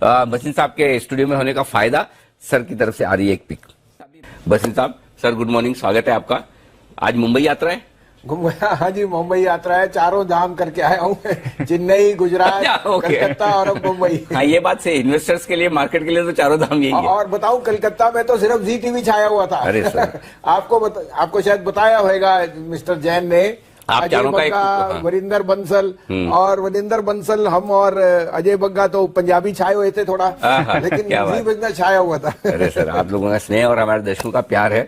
बसिन साहब के स्टूडियो में होने का फायदा सर की तरफ से आ रही है एक पिक। बसिन साहब, सर गुड मॉर्निंग, स्वागत है आपका। आज मुंबई यात्रा है? हाँ जी, मुंबई यात्रा है, चारों धाम करके आया हूँ चेन्नई, गुजरात, कलकत्ता और अब मुंबई। हाँ, ये बात से इन्वेस्टर्स के लिए, मार्केट के लिए तो चारों धाम यही है। और बताऊं, कलकत्ता में तो सिर्फ जी टीवी छाया हुआ था। अरे सर आपको शायद बताया होगा मिस्टर जैन ने। अजय बग्गा, वरिंदर बंसल और वरिंदर बंसल, हम और अजय बग्गा तो पंजाबी छाए हुए थे थोड़ा, लेकिन जी बग्गा छाया हुआ था। अरे सर, आप लोगों का स्नेह और हमारे दर्शकों का प्यार है।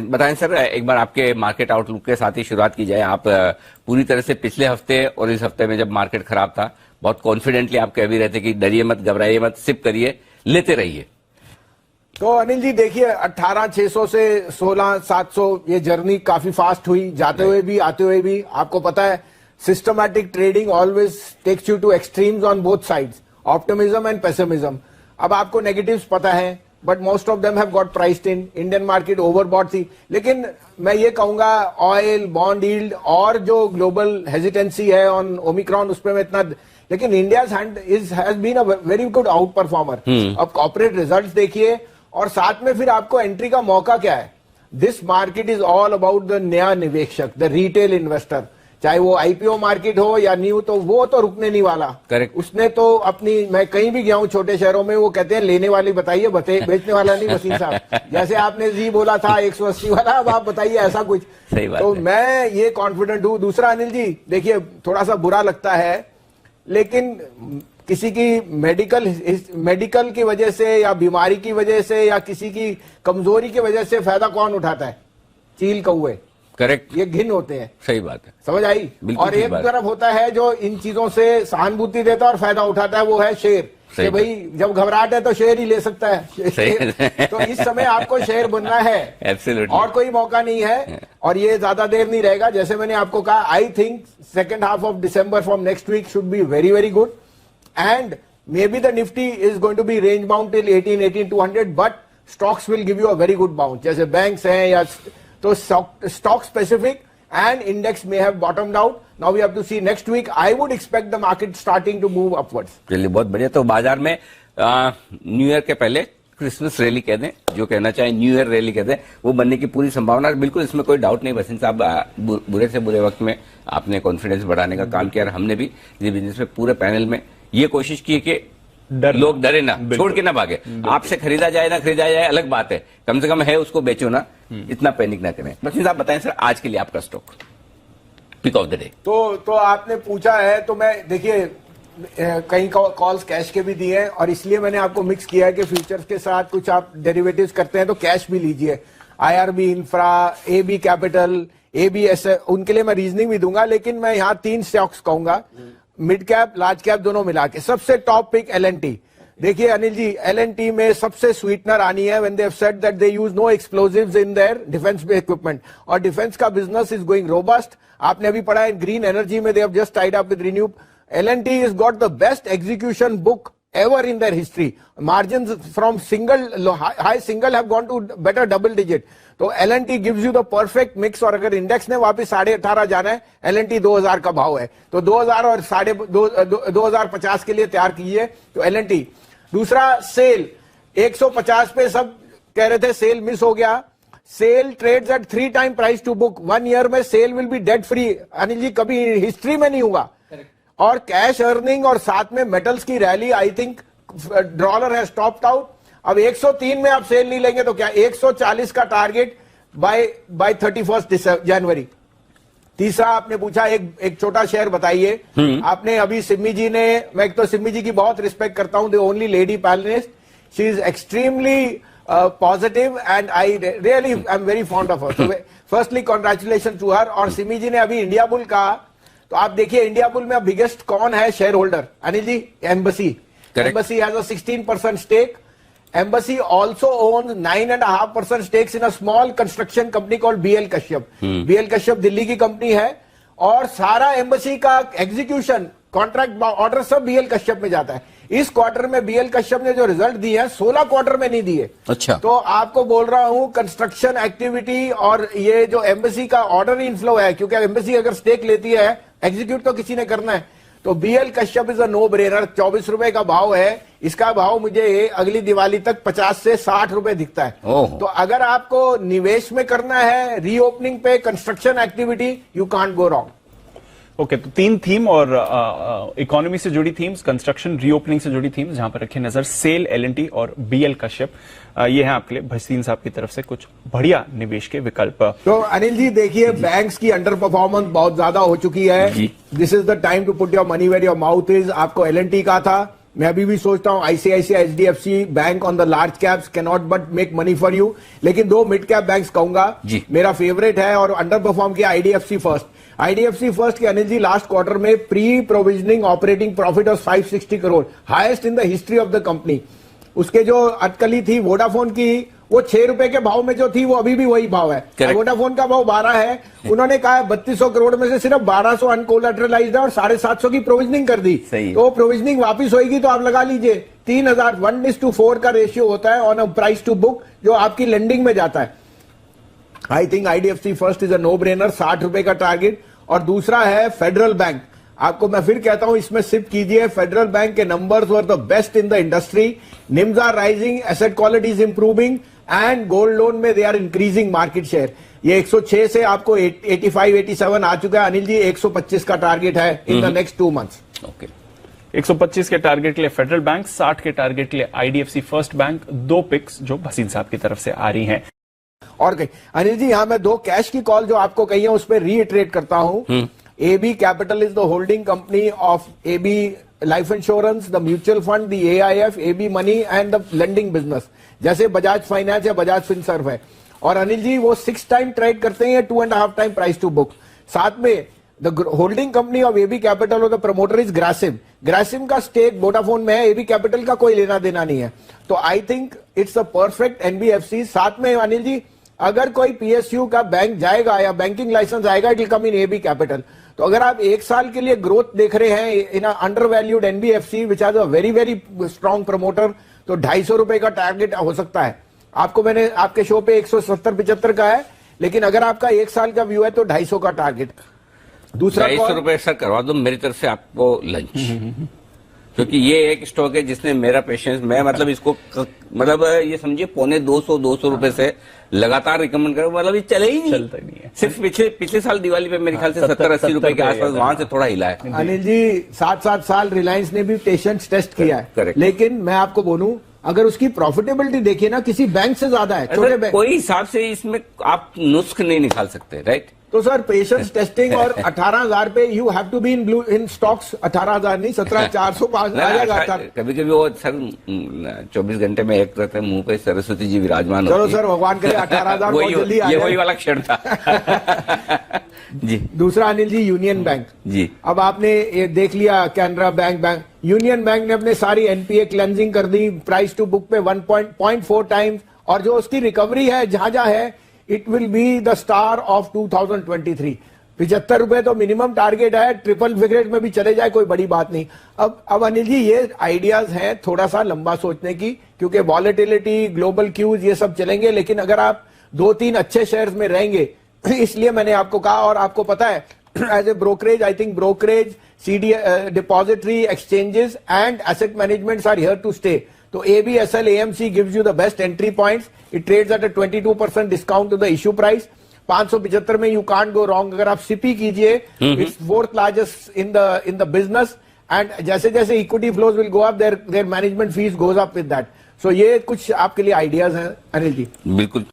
बताएं सर, एक बार आपके मार्केट आउटलुक के साथ ही शुरुआत की जाए। आप पूरी तरह से पिछले हफ्ते और इस हफ्ते में जब मार्केट खराब था, बहुत कॉन्फिडेंटली आप कह भी रहे थे कि डरिए मत, घबराइए मत, सिप करिए, लेते रहिए। तो अनिल जी देखिए, 18,600 से 16,700 ये जर्नी काफी फास्ट हुई, जाते हुए भी आते हुए भी। आपको पता है, systematic trading always takes you to extremes on both sides, optimism and pessimism. अब आपको नेगेटिव्स पता है, but most of them have got priced in. Indian market overbought थी, लेकिन मैं ये कहूंगा ऑयल, बॉन्ड यील्ड और जो ग्लोबल हेजिटेंसी है ऑन ओमिक्रॉन, उस पर मैं इतना, लेकिन India has been a very good outperformer. अब कॉर्पोरेट रिजल्ट्स देखिए, और साथ में फिर आपको एंट्री का मौका क्या है। This market is all about the नया निवेशक, द रिटेल इन्वेस्टर, चाहे वो आईपीओ मार्केट हो या न्यू, तो वो तो रुकने नहीं वाला। करेक्ट। उसने तो अपनी, मैं कहीं भी गया हूं छोटे शहरों में, वो कहते हैं लेने वाली बताइए, बेचने वाला नहीं वसीम साहब। जैसे आपने जी बोला था 180 वाला, अब आप बताइए ऐसा कुछ। सही बात तो है। मैं ये कॉन्फिडेंट हूं। दूसरा अनिल जी देखिए, थोड़ा सा बुरा लगता है, लेकिन किसी की मेडिकल की वजह से या बीमारी की वजह से या किसी की कमजोरी की वजह से फायदा कौन उठाता है? चील कौवे। करेक्ट। ये घिन होते हैं। सही बात है, समझ आई? और एक तरफ होता है जो इन चीजों से सहानुभूति देता है और फायदा उठाता है, वो है शेर। कि भाई जब घबराहट है तो शेर ही ले सकता है। तो इस समय आपको शेर बनना है। एब्सोल्युटली। और कोई मौका नहीं है, और ये ज्यादा देर नहीं रहेगा। जैसे मैंने आपको कहा, I think second half of December from next week should be very very good, and maybe the Nifty is going to be range bound till 18,200, but stocks will give you a very good bounce. जैसे banks हैं या तो stock specific and index may have bottomed out. Now we have to see next week. I would expect the market starting to move upwards. चलिए, बहुत बढ़िया। तो बाजार में न्यू ईयर के पहले क्रिसमस रैली कह दें, जो कहना चाहे न्यू ईयर रैली कह दें, वो बनने की पूरी संभावना है। बिल्कुल, इसमें कोई डाउट नहीं। बसिन साहब, बुरे से बुरे वक्त में आपने कॉन्फिडेंस बढ़ाने का काम किया, और हमने भी बिजनेस में पूरे पैनल में ये कोशिश की कि लोग डरे ना, छोड़ के ना भागे। आपसे खरीदा जाए ना खरीदा जाए अलग बात है, कम से कम है उसको बेचो ना, इतना पैनिक ना करें। बसिन साहब बताएं सर, आज के लिए आपका stock pick of the day. तो आपने पूछा है, तो मैं देखिए कई कॉल्स कैश के भी दिए हैं, और इसलिए मैंने आपको मिक्स किया है कि फ्यूचर्स के साथ कुछ आप डेरिवेटिव्स करते हैं तो कैश भी लीजिए। IRB Infra, AB Capital, ABS, उनके लिए मैं रीजनिंग भी दूंगा, लेकिन मैं यहाँ 3 स्टॉक्स कहूंगा, मिड कैप लार्ज कैप दोनों मिला के। सबसे टॉप पिक एलएनटी। देखिए अनिल जी, एलएनटी में सबसे स्वीटनर आनी है when they have said that they use no explosives in their defence equipment, और डिफेंस का बिजनेस इज गोइंग रोबस्ट। आपने अभी पढ़ा है ग्रीन एनर्जी में they have just tied up with ReNew. L&T has got the best execution book ever in their history. Margins from high single have gone to better double digit. तो L&T gives you the perfect mix, और अगर index ने वापस 18.5 जाना है, L&T 2000 का भाव है, तो 2000 और 2050 के लिए तैयार कीजिए। तो L&T। दूसरा सेल, 150 पे सब कह रहे थे सेल मिस हो गया। SAIL trades at 3 time price to book. 1 year में SAIL will be debt free. Anil ji, कभी हिस्ट्री में नहीं हुआ। और कैश अर्निंग और साथ में मेटल्स की रैली, आई थिंक डॉलर है स्टॉप्ड आउट। अब 103 में आप सेल नहीं लेंगे तो क्या 140 का टारगेट बाय 31 जनवरी। तीसरा आपने पूछा एक छोटा शेयर बताइए। आपने अभी सिमी जी ने, मैं एक तो सिमी जी की बहुत रिस्पेक्ट करता हूं, the only lady panelist, she is extremely positive and I really I am very fond of her. Firstly congratulation to her. और सिमी जी ने अभी इंडिया बुल का, तो आप देखिए इंडिया बुल में अब बिगेस्ट कौन है shareholder? Anil ji, Embassy. Embassy has a 16% stake. Embassy also owns 9.5% stakes in a small construction company called BL Kashyap. BL Kashyap Delhi की कंपनी है, और सारा एम्बेसी का एग्जीक्यूशन, कॉन्ट्रैक्ट, ऑर्डर सब BL कश्यप में जाता है। इस क्वार्टर में BL कश्यप ने जो रिजल्ट दिए हैं 16 क्वार्टर में नहीं दिए। अच्छा। तो आपको बोल रहा हूं कंस्ट्रक्शन एक्टिविटी और ये जो एम्बेसी का ऑर्डर इनफ्लो है, क्योंकि एम्बेसी अगर स्टेक लेती है, एग्जीक्यूट तो किसी ने करना है, तो BL Kashyap is a no brainer. 24 रुपए का भाव है, इसका भाव मुझे अगली दिवाली तक 50 से 60 रुपए दिखता है। तो अगर आपको निवेश में करना है, रीओपनिंग पे, construction activity, you can't go wrong. Okay, तो 3 थीम और इकोनॉमी से जुड़ी थीम्स, कंस्ट्रक्शन, रीओपनिंग से जुड़ी थीम्स, जहां पर रखे नजर सेल, एल&टी और बीएल कश्यप। ये है आपके लिए भसीन साहब की तरफ से कुछ बढ़िया निवेश के विकल्प। तो अनिल जी देखिए, बैंक्स की अंडर परफॉर्मेंस बहुत ज्यादा हो चुकी है। This is the time to put your money where your mouth is. आपको एल&टी का था, मैं अभी भी सोचता हूं ICICI, HDFC bank on the large caps can not but make money for you. लेकिन 2 मिड कैप बैंक्स कहूंगा, मेरा फेवरेट है और अंडर परफॉर्म किया आईडीएफसी फर्स्ट। आईडीएफसी फर्स्ट के अनिल जी लास्ट क्वार्टर में pre provisioning operating profit of 560 crore, highest in the history of the company. उसके जो अटकली थी वोडाफोन की, वो 6 रुपए के भाव में जो थी वो अभी भी वही भाव है। वोडाफोन का भाव 12 है, उन्होंने कहा 3200 करोड़ में से सिर्फ 1200 अनकोलैटरलाइज्ड है और 750 की प्रोविजनिंग कर दी। तो प्रोविजनिंग वापिस होगी तो आप लगा लीजिए 3000 1:4 का रेशियो होता है on a price to book, जो आपकी लेंडिंग में जाता है। I think IDFC First is a no brainer, 60 रुपए का टारगेट। और दूसरा है फेडरल बैंक। आपको मैं फिर कहता हूं, इसमें सिप कीजिए। फेडरल बैंक के numbers were the best in the industry, NIMs are rising, asset quality is improving and gold loan में they are increasing market share. ये 106 से आपको 85-87 आ चुका है अनिल जी। 125 का टारगेट है in the next 2 months. Okay, 125 के टारगेट के लिए फेडरल बैंक, 60 के टारगेट के लिए आईडीएफसी फर्स्ट बैंक। 2 पिक्स जो भसीन साहब की तरफ से आ रही हैं। और कहीं अनिल जी, यहां मैं 2 कैश की कॉल जो आपको कही है उस पर रीइटरेट करता हूं। AB capital is the holding company of AB life insurance, the mutual fund, the AIF, AB money and the lending business, जैसे बजाज फाइनेंस या बजाज फिनसर्व है। और अनिल जी वो 6 टाइम ट्रेड करते हैं, 2.5 टाइम प्राइस टू बुक। साथ में the holding company of AB capital और the promoter is Grasim. Grasim का स्टेक वोडाफोन में है, AB कैपिटल का कोई लेना देना नहीं है। तो I think it's a perfect NBFC। साथ में अनिल जी, अगर कोई PSU का बैंक जाएगा या बैंकिंग लाइसेंस आएगा, it will come in AB capital. तो अगर आप 1 साल के लिए ग्रोथ देख रहे हैं in under valued NBFC which has a very very strong promoter, तो 250 रुपए का टारगेट हो सकता है आपको। मैंने आपके शो पे 170-75 का है, लेकिन अगर आपका 1 साल का व्यू है तो 250 का टारगेट। दूसरा 250 रुपए सर करवा दो मेरी तरफ से आपको लंच, क्योंकि ये एक स्टॉक है जिसने मेरा पेशेंस, मैं मतलब इसको मतलब ये समझिए 200 रुपए से लगातार रिकमेंड करो, मतलब ये चले ही नहीं, चलता ही नहीं है। सिर्फ पिछले साल दिवाली पे मेरे ख्याल से 70-80 रुपए के आसपास वहां से थोड़ा हिला है। अनिल जी 7-7 साल रिलायंस ने भी पेशेंस टेस्ट किया है, लेकिन मैं आपको बोलूं, अगर उसकी प्रॉफिटेबिलिटी देखिए ना, किसी बैंक से ज्यादा है। छोटे बैंक कोई हिसाब से इसमें आप नुस्ख नहीं निकाल सकते, राइट? तो सर पेशेंस टेस्टिंग और 18,000 पे you have to be in stocks. 18,000 नहीं, 17,405 आ जाएगा। कभी कभी वो सर 24 घंटे में एक रहते हैं मुंह पे सरस्वती जी विराजमान। चलो सर, भगवान करे 18,000 बहुत जल्दी आ जाए। वही वाला क्षण था। जी। दूसरा अनिल जी, यूनियन बैंक जी। अब आपने ये देख लिया, कैनरा बैंक, यूनियन बैंक ने अपने सारी NPA क्लेंजिंग कर दी, प्राइस टू बुक पे 1.4 टाइम्स। और जो उसकी रिकवरी है जहां जहां है, it will be the star of 2023। 75 रुपए तो मिनिमम टारगेट है, ट्रिपल फिगरेट में भी चले जाए कोई बड़ी बात नहीं। अब अनिल जी ये आइडियाज हैं थोड़ा सा लंबा सोचने की, क्योंकि वॉलेटिलिटी, ग्लोबल क्यूज ये सब चलेंगे, लेकिन अगर आप 2-3 अच्छे शेयर्स में रहेंगे, इसलिए मैंने आपको कहा। और आपको पता है as a brokerage, I think brokerage, CD, depository, exchanges and asset management are here to stay. तो ABSL AMC gives you the best entry points. It trades at a 22% discount to the issue price. 575 में you can't go wrong. अगर आप CP कीजिए, it's 4th largest in the business. And जैसे जैसे equity flows will go up, their management fees goes up with that. So ये कुछ आपके लिए ideas हैं अनिल जी। बिल्कुल।